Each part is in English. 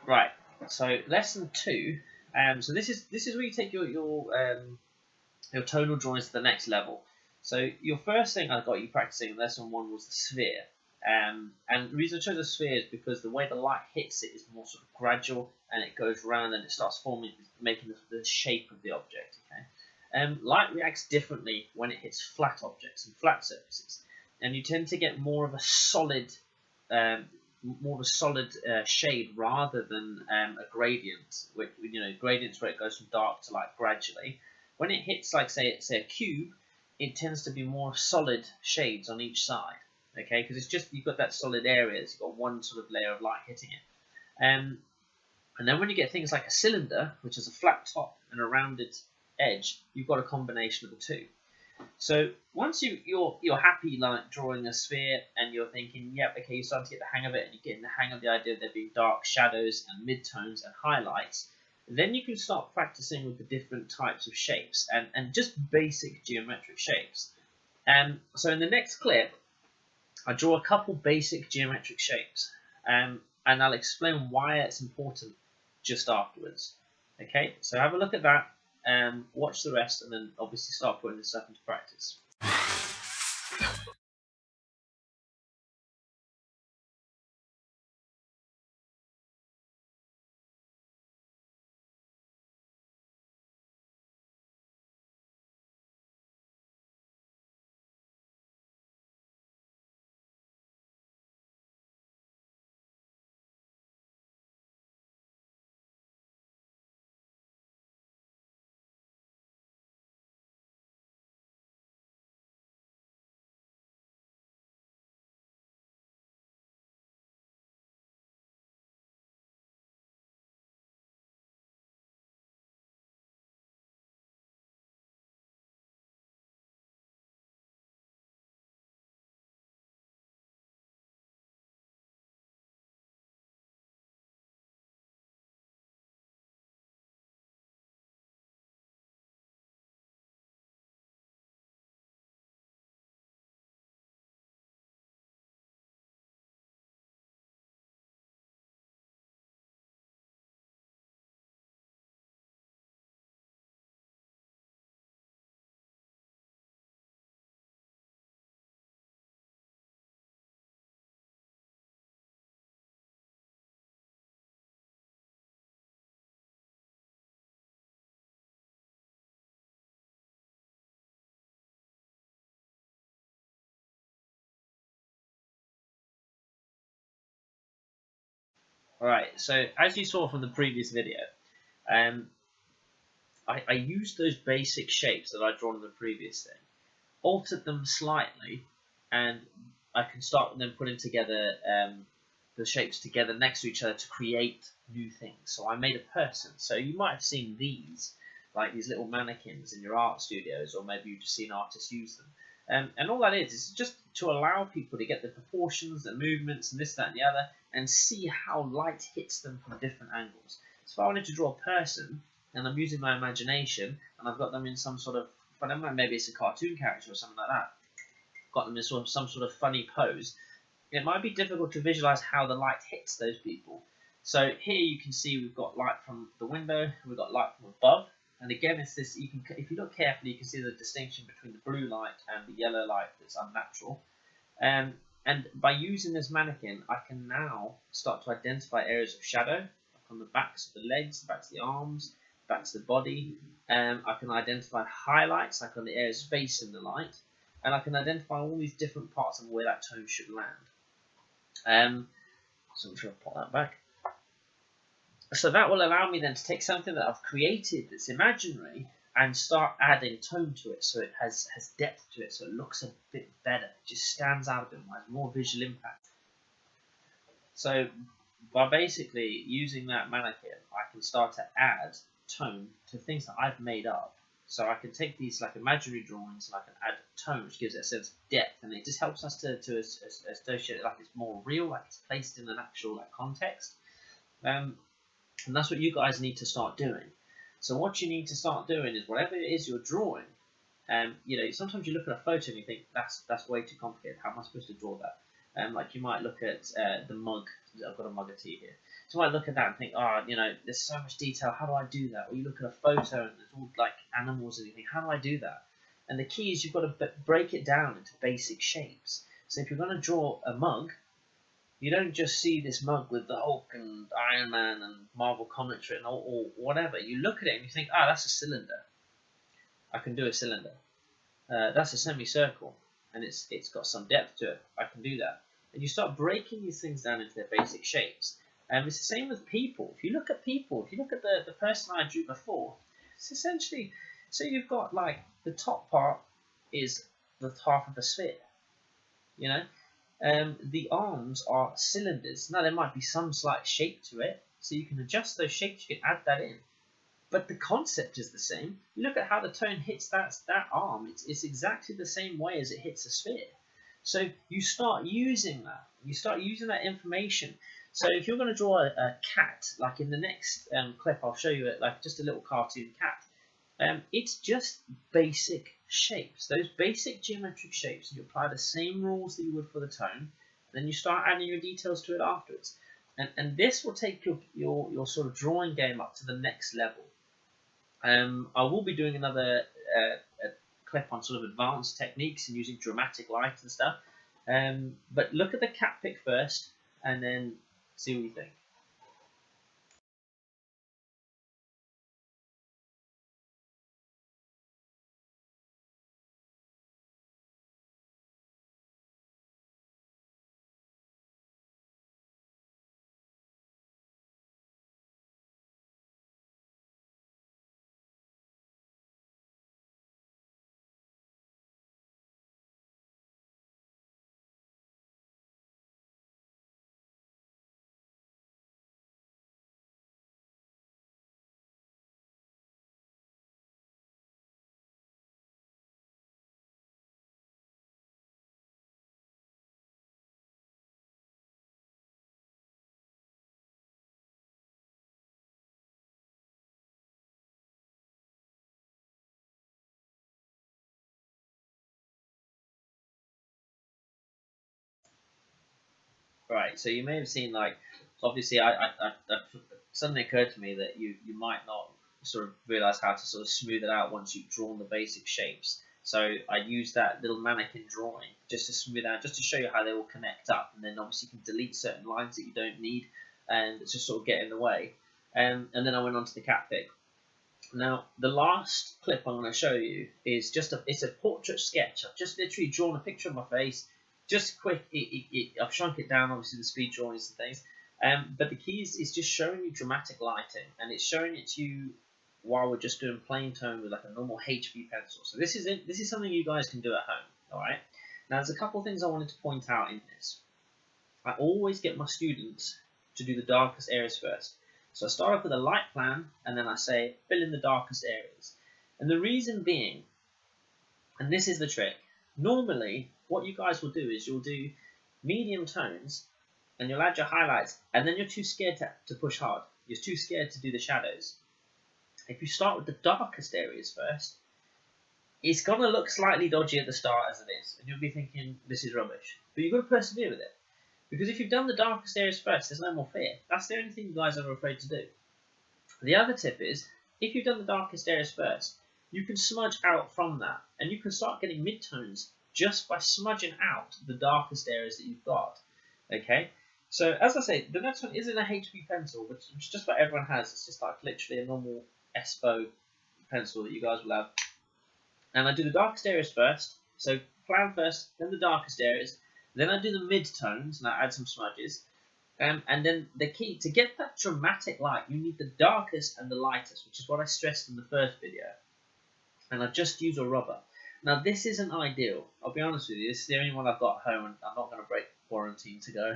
Right. So lesson two. So this is where you take your tonal drawings to the next level. So your first thing I got you practicing in lesson one was the sphere. And the reason I chose the sphere is because the way the light hits it is more sort of gradual, and it goes around and it starts forming, making the shape of the object. Okay. Light reacts differently when it hits flat objects and flat surfaces, and you tend to get more of a solid, um, shade rather than a gradient. Which, gradients where it goes from dark to light gradually. When it hits, like say a cube, it tends to be more solid shades on each side. Okay, because it's just you've got that solid area. You've got one sort of layer of light hitting it. And then when you get things like a cylinder, which has a flat top and a rounded edge, you've got a combination of the two. So once you're happy like drawing a sphere and you're thinking, yep, okay, you're starting to get the hang of it and you're getting the hang of the idea of there being dark shadows and midtones and highlights, then you can start practicing with the different types of shapes and just basic geometric shapes. So in the next clip, I draw a couple basic geometric shapes, and I'll explain why it's important just afterwards. Okay, so have a look at that, watch the rest, and then obviously start putting this stuff into practice. Alright, so as you saw from the previous video, um, I used those basic shapes that I'd drawn in the previous thing, altered them slightly, and I can start then putting together the shapes together next to each other to create new things. So I made a person. So you might have seen these, like these little mannequins in your art studios, or maybe you've just seen artists use them. And all that is just to allow people to get the proportions, the movements, and this, that, and the other, and see how light hits them from different angles. So if I wanted to draw a person, and I'm using my imagination, and I've got them in some sort of, I don't know, maybe it's a cartoon character or something like that, got them in some sort of funny pose, it might be difficult to visualize how the light hits those people. So here you can see we've got light from the window, we've got light from above, and again it's this, if you look carefully you can see the distinction between the blue light and the yellow light that's unnatural. And by using this mannequin, I can now start to identify areas of shadow, like on the backs of the legs, the backs of the arms, the backs of the body. I can identify highlights, like on the areas facing the light, and I can identify all these different parts of where that tone should land. So I'm sure I'll put that back. So that will allow me then to take something that I've created that's imaginary and start adding tone to it, so it has depth to it, so it looks a bit better. It just stands out a bit more, has more visual impact. So by basically using that mannequin, I can start to add tone to things that I've made up. So I can take these like imaginary drawings and I can add tone, which gives it a sense of depth, and it just helps us to associate it like it's more real, like it's placed in an actual like context. And that's what you guys need to start doing. So what you need to start doing is whatever it is you're drawing, sometimes you look at a photo and you think that's way too complicated. How am I supposed to draw that? Like you might look at the mug. I've got a mug of tea here. So you might look at that and think, oh, there's so much detail. How do I do that? Or you look at a photo and there's all like animals and you think, how do I do that? And the key is you've got to break it down into basic shapes. So if you're going to draw a mug, you don't just see this mug with the Hulk and Iron Man and Marvel Comics written or whatever. You look at it and you think, that's a cylinder. I can do a cylinder. That's a semicircle, and it's got some depth to it. I can do that. And you start breaking these things down into their basic shapes. And it's the same with people. If you look at people, if you look at the person I drew before, it's essentially, so you've got like the top part is the half of a sphere, the arms are cylinders. Now there might be some slight shape to it, so you can adjust those shapes, you can add that in. But the concept is the same. Look at how the tone hits that arm. It's exactly the same way as it hits a sphere. So you start using that. You start using that information. So if you're going to draw a cat, like in the next clip, I'll show you like just a little cartoon cat. It's just basic shapes. Those basic geometric shapes. You apply the same rules that you would for the tone. Then you start adding your details to it afterwards. And this will take your sort of drawing game up to the next level. I will be doing another clip on sort of advanced techniques and using dramatic light and stuff. But look at the cat pic first and then see what you think. Right, so you may have seen obviously I suddenly occurred to me that you might not sort of realize how to sort of smooth it out once you've drawn the basic shapes. So I used that little mannequin drawing just to smooth out, just to show you how they all connect up, and then obviously you can delete certain lines that you don't need and just sort of get in the way. And then I went on to the cat pic. Now the last clip I'm going to show you is it's a portrait sketch. I've just literally drawn a picture of my face. Just quick, I've shrunk it down, obviously the speed drawings and things. But the key is just showing you dramatic lighting, and it's showing it to you while we're just doing plain tone with like a normal HB pencil. So this is something you guys can do at home. All right. Now there's a couple of things I wanted to point out in this. I always get my students to do the darkest areas first. So I start off with a light plan, and then I say fill in the darkest areas. And the reason being, and this is the trick, normally what you guys will do is you'll do medium tones and you'll add your highlights, and then you're too scared to push hard. You're too scared to do the shadows. If you start with the darkest areas first, it's going to look slightly dodgy at the start as it is, and you'll be thinking this is rubbish. But you've got to persevere with it, because if you've done the darkest areas first, there's no more fear. That's the only thing you guys are afraid to do. The other tip is, if you've done the darkest areas first, you can smudge out from that, and you can start getting midtones just by smudging out the darkest areas that you've got. Okay, so as I say, the next one isn't a HB pencil, which just about everyone has. It's just like literally a normal Espo pencil that you guys will have. And I do the darkest areas first, so plan first, then the darkest areas, then I do the mid-tones, and I add some smudges. And then the key, to get that dramatic light, you need the darkest and the lightest, which is what I stressed in the first video. And I just use a rubber. Now this isn't ideal, I'll be honest with you, this is the only one I've got at home, and I'm not going to break quarantine to go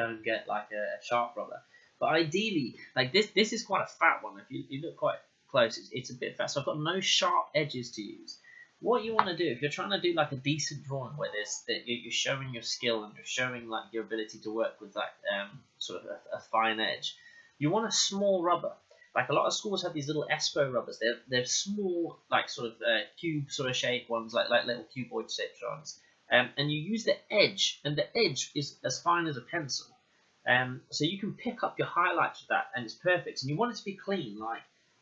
and get like a sharp rubber. But ideally, like this is quite a fat one. If you look quite close, it's a bit fat, so I've got no sharp edges to use. What you want to do, if you're trying to do like a decent drawing where you're showing your skill and you're showing like your ability to work with like sort of a fine edge, you want a small rubber. Like a lot of schools have these little Espo rubbers. They're small, like sort of cube sort of shaped ones, like little cuboid shaped ones. and you use the edge, and the edge is as fine as a pencil. So you can pick up your highlights with that, and it's perfect. And you want it to be clean, like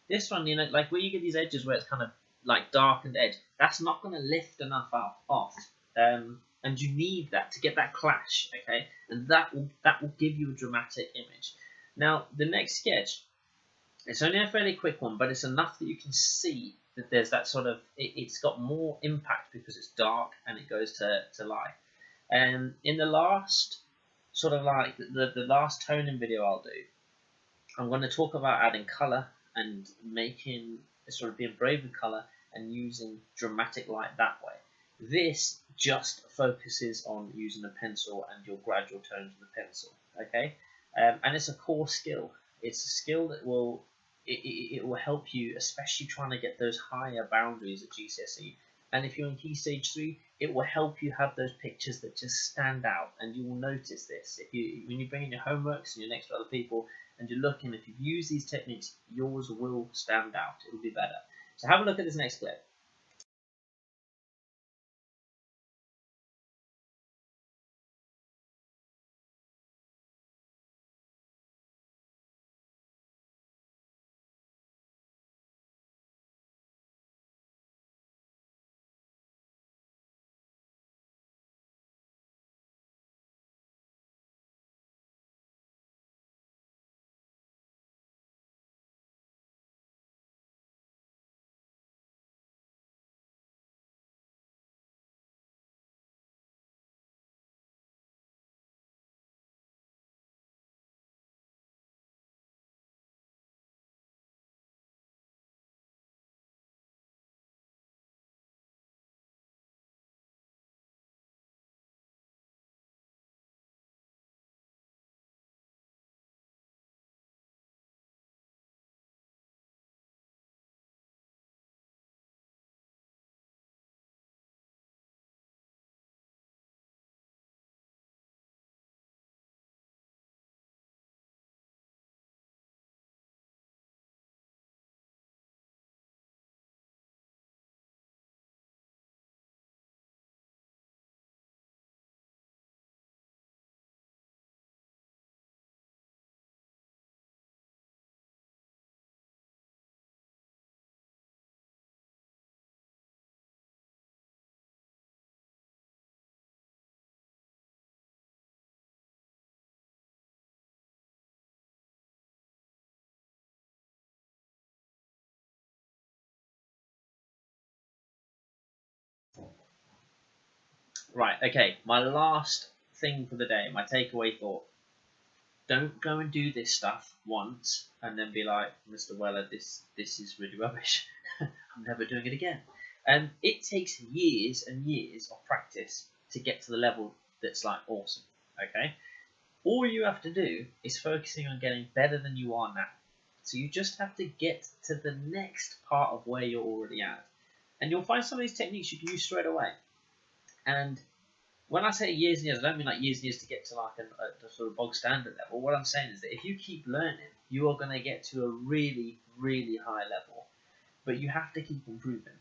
this one, like where you get these edges where it's kind of like darkened edge, that's not going to lift enough off. And you need that to get that clash, okay? And that will give you a dramatic image. Now, the next sketch, it's only a fairly quick one, but it's enough that you can see that there's that sort of, it's got more impact because it's dark and it goes to light. And in the last, sort of like the last toning video I'll do, I'm going to talk about adding color and making, sort of being brave with color and using dramatic light that way. This just focuses on using a pencil and your gradual tones of the pencil, okay? And it's a core skill. It's a skill that will it will help you, especially trying to get those higher boundaries at GCSE. And if you're in Key Stage 3, it will help you have those pictures that just stand out. And you will notice this when you bring in your homeworks and you're next to other people and you're looking. If you've used these techniques, yours will stand out. It will be better. So have a look at this next clip. Right, okay, my last thing for the day, my takeaway thought. Don't go and do this stuff once and then be like, Mr. Weller, this is really rubbish. I'm never doing it again. And it takes years and years of practice to get to the level that's like awesome. Okay? All you have to do is focusing on getting better than you are now. So you just have to get to the next part of where you're already at. And you'll find some of these techniques you can use straight away. And when I say years and years, I don't mean like years and years to get to like a sort of bog standard level. What I'm saying is that if you keep learning, you are going to get to a really, really high level. But you have to keep improving.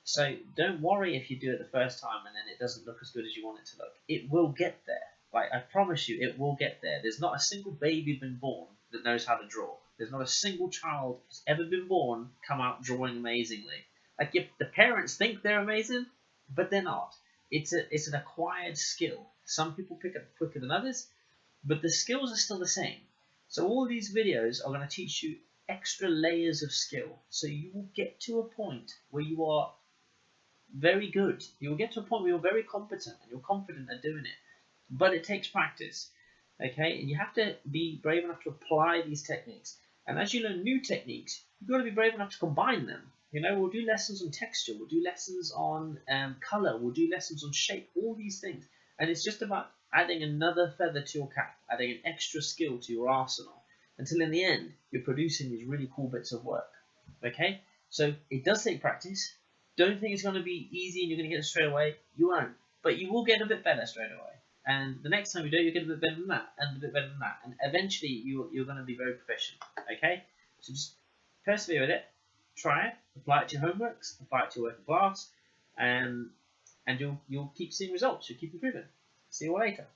So don't worry if you do it the first time and then it doesn't look as good as you want it to look. It will get there. Like, I promise you, it will get there. There's not a single baby been born that knows how to draw. There's not a single child who's ever been born come out drawing amazingly. Like, the parents think they're amazing, but they're not. It's an acquired skill. Some people pick up quicker than others, but the skills are still the same. So all these videos are going to teach you extra layers of skill. So you will get to a point where you are very good. You will get to a point where you're very competent and you're confident at doing it. But it takes practice. Okay? And you have to be brave enough to apply these techniques. And as you learn new techniques, you've got to be brave enough to combine them. You know, we'll do lessons on texture, we'll do lessons on color, we'll do lessons on shape, all these things. And it's just about adding another feather to your cap, adding an extra skill to your arsenal, until in the end, you're producing these really cool bits of work. Okay? So it does take practice. Don't think it's going to be easy and you're going to get it straight away. You won't. But you will get a bit better straight away. And the next time you do it, you'll get a bit better than that, and a bit better than that. And eventually, you're going to be very proficient. Okay? So just persevere with it. Try it, apply it to your homeworks, apply it to your working class, and and you'll keep seeing results. You'll keep improving. See you all later.